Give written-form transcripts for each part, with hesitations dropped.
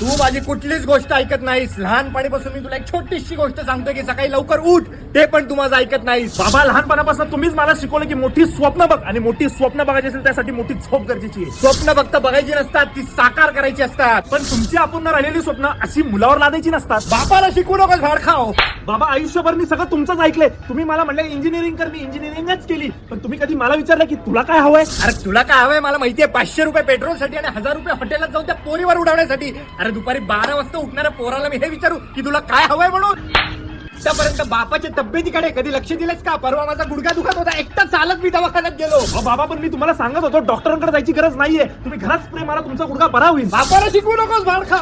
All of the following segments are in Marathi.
तू माझी कुठलीच गोष्ट ऐकत नाहीस. लहानपणीपासून मी तुला एक छोटीशी गोष्ट सांगतोय की सकाळी लवकर उठ, ते पण तू माझं ऐकत नाहीस. बाबा, लहानपणापासून तुम्हीच मला शिकवलं की मोठी स्वप्न बघ, आणि मोठी स्वप्न बघायची असेल त्यासाठी मोठी झोप गरजेची आहे. स्वप्न फक्त बघायची नसतात, ती साकार करायची असतात. पण तुमची अपूर्ण राहिलेली स्वप्न अशी मुलावर लादायची नसतात. बापाला शिकू नकोस भाड खाओ. बाबा, आयुष्यभर मी सगळं तुमचंच ऐकलंय. तुम्ही मला म्हणले इंजिनिअरिंग कर, मी इंजिनिअरिंगच केली. पण तुम्ही कधी मला विचारलं की तुला काय हवंय? अरे तुला काय हवंय मला माहितीये, 500 रुपये पेट्रोलसाठी आणि 1000 रुपये हॉटेलात जाऊन त्या पोरीवर उडवण्यासाठी. अरे दुपारी 12 वाजता उठणाऱ्या पोराला मी हे विचारू की तुला काय हवंय म्हणून? त्यापर्यंत बापाच्या तब्येतीकडे कधी लक्ष दिलंस का? परवा माझा गुडघा दुखत होता, एकटा चालत मी दवाखान्यात गेलो. अहो बाबा, पण मी तुम्हाला सांगत होतो डॉक्टरांकडे जायची गरज नाहीये. तुम्ही घरात स्प्रे मारा, तुमचा गुडघा बरा होईल. बापाला शिकवू नकोस भाड खा.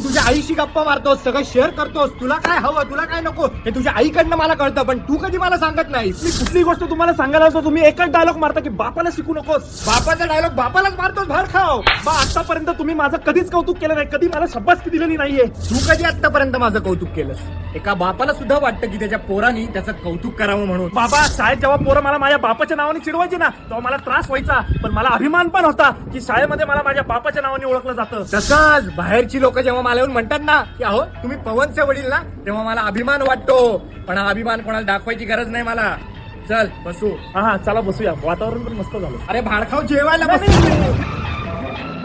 तुझ्या आईशी गप्पा मारतोस, सगळं शेअर करतोस. तुला काय हवं, तुला काय नको हे तुझ्या आईकडनं मला कळतं, पण तू कधी मला सांगत नाहीस. मी कुठली गोष्ट तुम्हाला सांगायला असतो तुम्ही एकच डायलॉग मारता की बापाला शिकू नकोस. बापाचा डायलॉग बापालाच मारतोस भाड खाओ. बा, आतापर्यंत तुम्ही माझं कधीच कौतुक केलं नाही, कधी मला शाबासकी दिलेली नाहीये. तू कधी आतापर्यंत माझं कौतुक केलंस? एका बापाला सुद्धा वाटतं की त्याच्या पोरांनी त्याचं कौतुक करावं म्हणून. बाबा, शाळेत जेव्हा पोरं मला माझ्या बापाच्या नावाने चिडवायची ना, तेव्हा मला त्रास व्हायचा. पण मला अभिमान पण होता की शाळेमध्ये मला माझ्या बापाच्या नावाने ओळखलं जातं. तसंच बाहेरची लोक जेव्हा मला येऊन म्हणतात ना की अहो तुम्ही पवनचे वडील ना, तेव्हा मला अभिमान वाटतो. पण हा अभिमान कोणाला दाखवायची गरज नाही मला. चल बसू. हा, चला बसूया. वातावरण पण मस्त झालं. अरे भाडखाव जेवायला नाही, बस. नाही, नाही.